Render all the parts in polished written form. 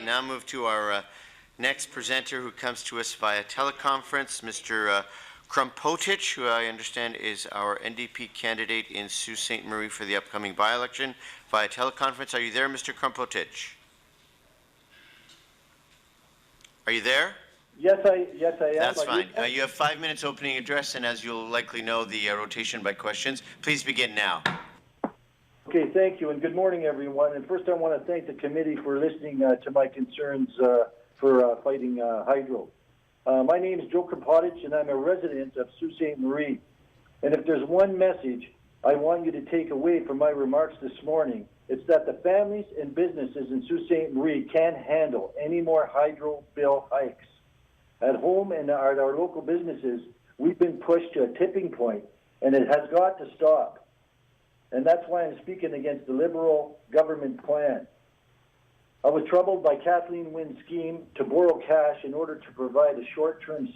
now move to our next presenter who comes to us via teleconference, Mr. Kmpotich, who I understand is our NDP candidate in Sault Ste. Marie for the upcoming by-election via teleconference. Are you there, Mr. Kmpotich? Are you there? Yes, I am. That's fine. You have 5 minutes opening address, and as you'll likely know, the rotation by questions. Please begin now. Okay, thank you, and good morning, everyone. And first, I want to thank the committee for listening to my concerns for fighting hydro. My name is Joe Kmpotich, and I'm a resident of Sault Ste. Marie. And if there's one message I want you to take away from my remarks this morning, it's that the families and businesses in Sault Ste. Marie can't handle any more hydro bill hikes. At home and at our local businesses, we've been pushed to a tipping point, and it has got to stop. And that's why I'm speaking against the Liberal government plan. I was troubled by Kathleen Wynne's scheme to borrow cash in order to provide a short-term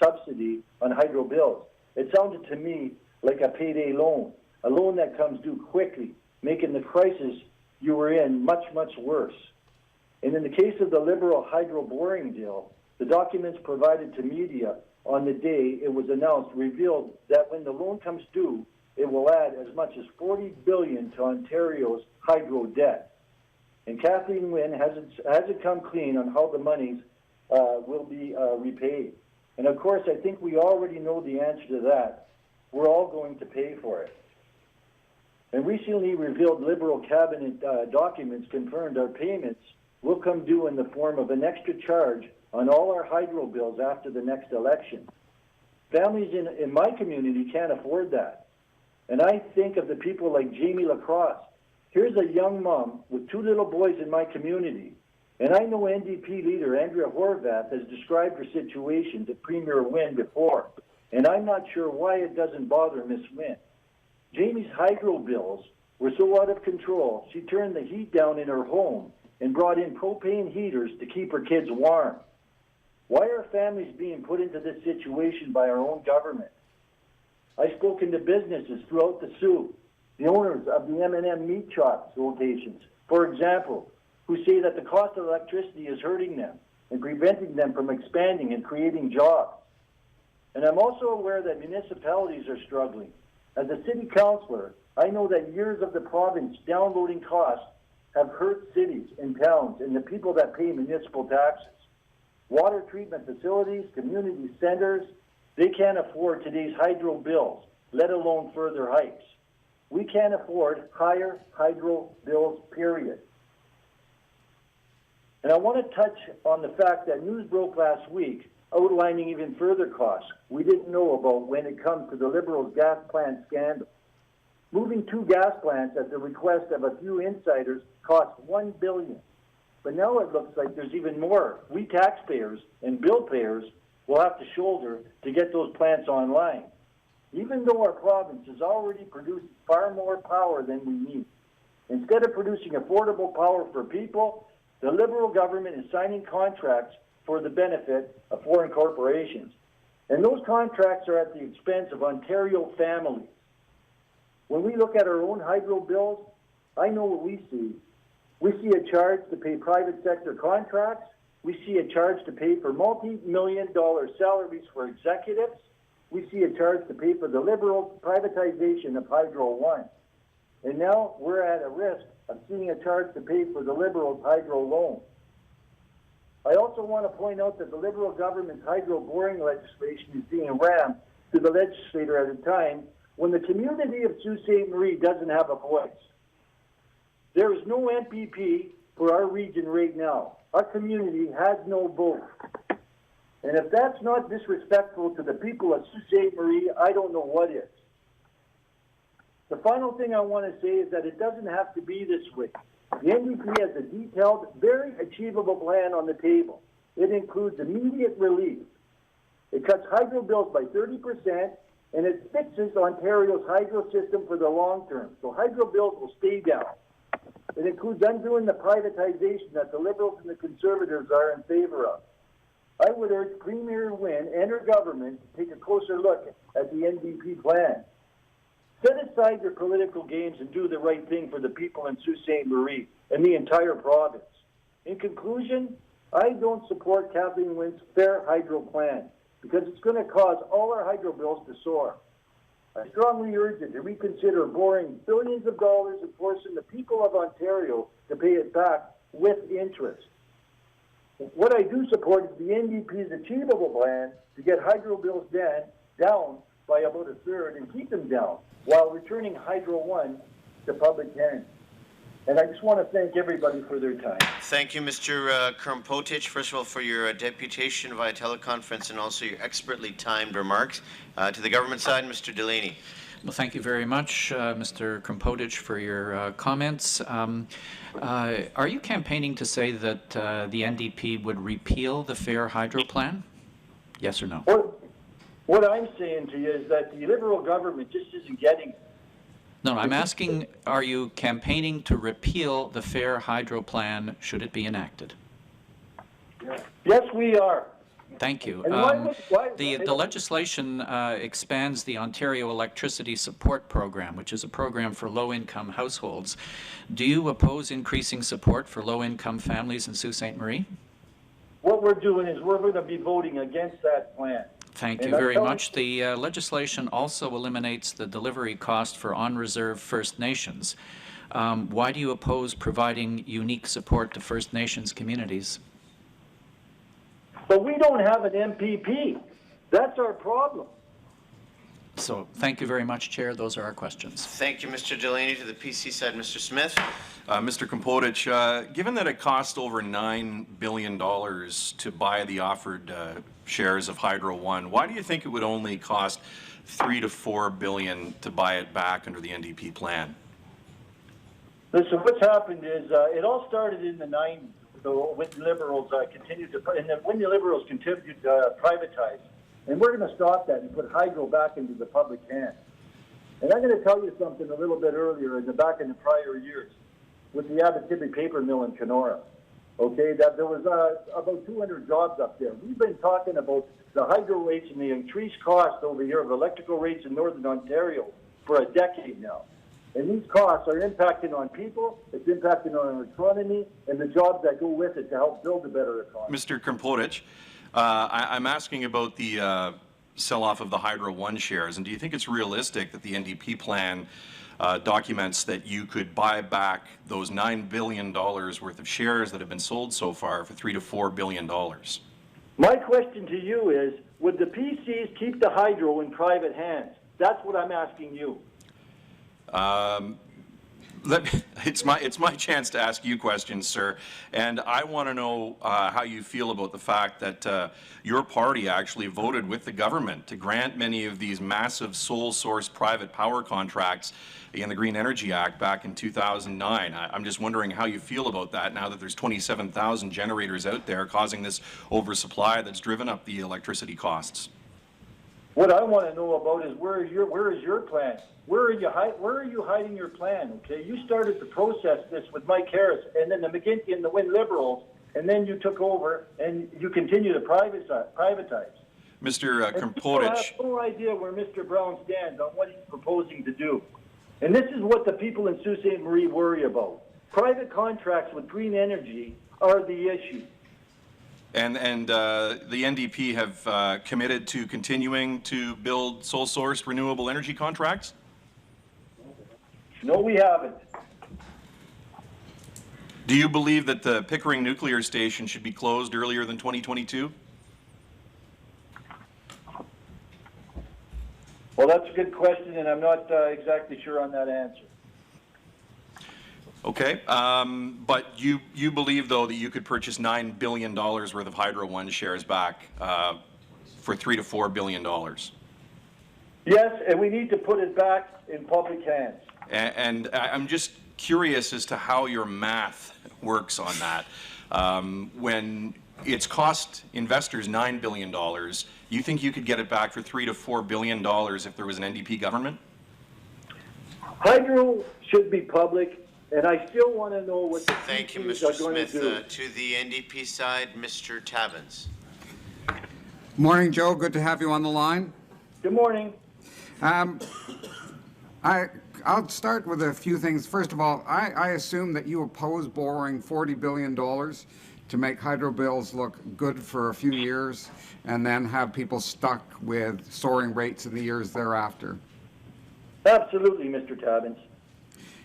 subsidy on hydro bills. It sounded to me like a payday loan, a loan that comes due quickly, making the crisis you were in much, much worse. And in the case of the Liberal hydro borrowing deal, the documents provided to media on the day it was announced revealed that when the loan comes due, it will add as much as $40 billion to Ontario's hydro debt. And Kathleen Wynne hasn't come clean on how the monies will be repaid. And of course, I think we already know the answer to that. We're all going to pay for it. And recently revealed Liberal cabinet documents confirmed our payments will come due in the form of an extra charge on all our hydro bills after the next election. Families in my community can't afford that. And I think of the people like Jamie Lacrosse. Here's a young mom with 2 little boys in my community. And I know NDP leader Andrea Horwath has described her situation to Premier Wynne before. And I'm not sure why it doesn't bother Miss Wynne. Jamie's hydro bills were so out of control, she turned the heat down in her home and brought in propane heaters to keep her kids warm. Why are families being put into this situation by our own government? I've spoken to businesses throughout the Soo, the owners of the M&M meat shops locations, for example, who say that the cost of electricity is hurting them and preventing them from expanding and creating jobs. And I'm also aware that municipalities are struggling. As a city councillor, I know that years of the province downloading costs have hurt cities and towns and the people that pay municipal taxes. Water treatment facilities, community centers, they can't afford today's hydro bills, let alone further hikes. We can't afford higher hydro bills, period. And I want to touch on the fact that news broke last week outlining even further costs we didn't know about when it comes to the Liberals' gas plant scandal. Moving 2 gas plants at the request of a few insiders cost $1 billion. But now it looks like there's even more we taxpayers and bill payers will have to shoulder to get those plants online, even though our province is already producing far more power than we need. Instead of producing affordable power for people, the Liberal government is signing contracts for the benefit of foreign corporations. And those contracts are at the expense of Ontario families. When we look at our own hydro bills, I know what we see. We see a charge to pay private sector contracts. We see a charge to pay for multi-million-dollar salaries for executives. We see a charge to pay for the Liberal privatization of Hydro One. And now we're at a risk of seeing a charge to pay for the Liberals' hydro loan. I also want to point out that the Liberal government's hydro boring legislation is being rammed to the legislator at a time when the community of Sault Ste. Marie doesn't have a voice. There is no MPP for our region right now. Our community has no vote. And if that's not disrespectful to the people of Sault Ste. Marie, I don't know what is. The final thing I want to say is that it doesn't have to be this way. The NDP has a detailed, very achievable plan on the table. It includes immediate relief. It cuts hydro bills by 30%, and it fixes Ontario's hydro system for the long term. So hydro bills will stay down. It includes undoing the privatization that the Liberals and the Conservatives are in favor of. I would urge Premier Wynne and her government to take a closer look at the NDP plan. Set aside your political games and do the right thing for the people in Sault Ste. Marie and the entire province. In conclusion, I don't support Kathleen Wynne's fair hydro plan because it's going to cause all our hydro bills to soar. I strongly urge you to reconsider borrowing billions of dollars and forcing the people of Ontario to pay it back with interest. What I do support is the NDP's achievable plan to get hydro bills down by about a third and keep them down while returning Hydro One to public hands. And I just want to thank everybody for their time. Thank you, Mr. Kmpotich, first of all, for your deputation via teleconference and also your expertly timed remarks. To the government side, Mr. Delaney. Well, thank you very much, Mr. Kmpotich, for your comments. Are you campaigning to say that the NDP would repeal the Fair Hydro Plan? Yes or no? What I'm saying to you is that the Liberal government just isn't getting it. No, I'm asking, are you campaigning to repeal the Fair Hydro Plan should it be enacted? Yes, we are. Thank you. The legislation expands the Ontario Electricity Support Program, which is a program for low-income households. Do you oppose increasing support for low-income families in Sault Ste. Marie? What we're doing is we're going to be voting against that plan. Thank you very much. The legislation also eliminates the delivery cost for on-reserve First Nations. Why do you oppose providing unique support to First Nations communities? But we don't have an MPP. That's our problem. So thank you very much, Chair. Those are our questions. Thank you, Mr. Delaney. To the PC side, Mr. Smith. Mr. Kmpotich, given that it cost over $9 billion to buy the offered shares of Hydro One, why do you think it would only cost $3 to $4 billion to buy it back under the NDP plan? Listen, what's happened is it all started in the 90s. So when the Liberals continued to, when the Liberals continued to privatize, and we're going to stop that and put hydro back into the public hands. And I'm going to tell you something a little bit earlier, back in the prior years, with the Abitibi paper mill in Kenora. Okay, that there was about 200 jobs up there. We've been talking about the hydro rates and the increased cost over here of electrical rates in Northern Ontario for a decade now. And these costs are impacting on people, it's impacting on our economy, and the jobs that go with it to help build a better economy. Mr. Kmpotich, I'm asking about the sell-off of the Hydro One shares, and do you think it's realistic that the NDP plan documents that you could buy back those $9 billion worth of shares that have been sold so far for $3 to $4 billion? My question to you is, would the PCs keep the hydro in private hands? That's what I'm asking you. It's my chance to ask you questions, sir, and I want to know how you feel about the fact that your party actually voted with the government to grant many of these massive sole-source private power contracts in the Green Energy Act back in 2009. I'm just wondering how you feel about that now that there's 27,000 generators out there causing this oversupply that's driven up the electricity costs. What I want to know about is where is your plan? Where are you hiding your plan? Okay, you started to process this with Mike Harris, and then the McGuinty and the Wynne Liberals, and then you took over and you continue to privatize. Mr. Kmpotich, I have no idea where Mr. Brown stands on what he's proposing to do, and this is what the people in Sault Ste. Marie worry about. Private contracts with green energy are the issue. And the NDP have committed to continuing to build sole-source renewable energy contracts? No, we haven't. Do you believe that the Pickering nuclear station should be closed earlier than 2022? Well, that's a good question, and I'm not exactly sure on that answer. Okay, but you believe, though, that you could purchase $9 billion worth of Hydro One shares back for $3 to $4 billion? Yes, and we need to put it back in public hands. And I'm just curious as to how your math works on that. When it's cost investors $9 billion, you think you could get it back for $3 to $4 billion if there was an NDP government? Hydro should be public. And I still want to know what the Thank you, PCs Mr. are going Smith. to do. To the NDP side, Mr. Tabbins. Morning, Joe. Good to have you on the line. Good morning. I I'll start with a few things. First of all, I assume that you oppose borrowing $40 billion to make hydro bills look good for a few years and then have people stuck with soaring rates in the years thereafter. Absolutely, Mr. Tabbins.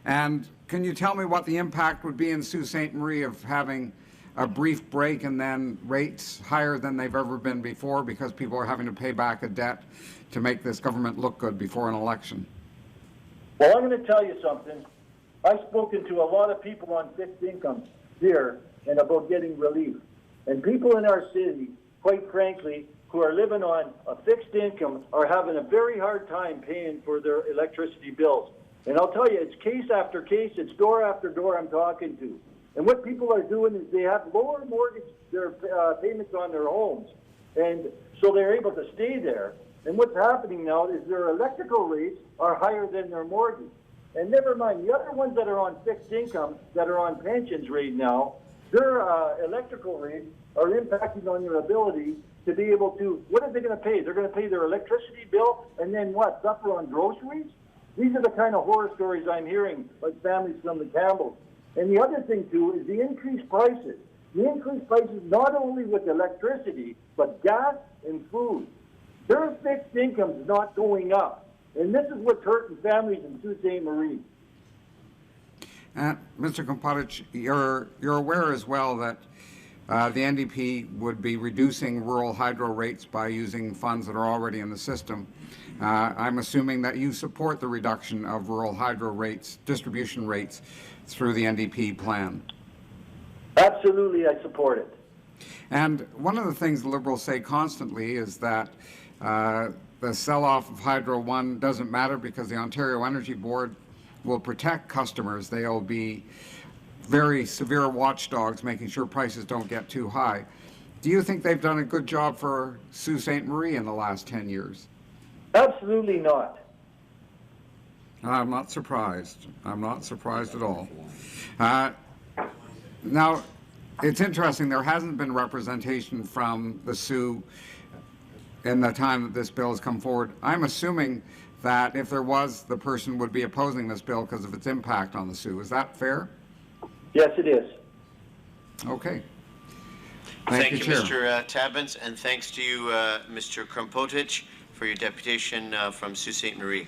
And can you tell me what the impact would be in Sault Ste. Marie of having a brief break and then rates higher than they've ever been before because people are having to pay back a debt to make this government look good before an election? Well, I'm going to tell you something. I've spoken to a lot of people on fixed income here and about getting relief. And people in our city, quite frankly, who are living on a fixed income are having a very hard time paying for their electricity bills. And I'll tell you, it's case after case, it's door after door I'm talking to. And what people are doing is they have lower their payments on their homes. And so they're able to stay there. And what's happening now is their electrical rates are higher than their mortgage. And never mind, the other ones that are on fixed income, that are on pensions right now, their electrical rates are impacting on their ability to be able to, what are they going to pay? They're going to pay their electricity bill and then what, suffer on groceries? These are the kind of horror stories I'm hearing, like families from the Campbells. And the other thing, too, is the increased prices. The increased prices not only with electricity, but gas and food. Their fixed income's not going up. And this is what's hurting families in Sault Ste. Marie. Mr. Kmpotich, you're aware as well that the NDP would be reducing rural hydro rates by using funds that are already in the system. I'm assuming that you support the reduction of rural hydro rates, distribution rates, through the NDP plan. Absolutely, I support it. And one of the things the Liberals say constantly is that the sell-off of Hydro One doesn't matter because the Ontario Energy Board will protect customers. They'll be very severe watchdogs, making sure prices don't get too high. Do you think they've done a good job for Sault Ste. Marie in the last 10 years? Absolutely not. I'm not surprised. I'm not surprised at all. Now, it's interesting, there hasn't been representation from the Sioux in the time that this bill has come forward. I'm assuming that if there was, the person would be opposing this bill because of its impact on the Sioux. Is that fair? Yes, it is. Okay. Thank you, Chair. Mr. Tabbins, and thanks to you, Mr. Kmpotich, for your deputation from Sault Ste. Marie.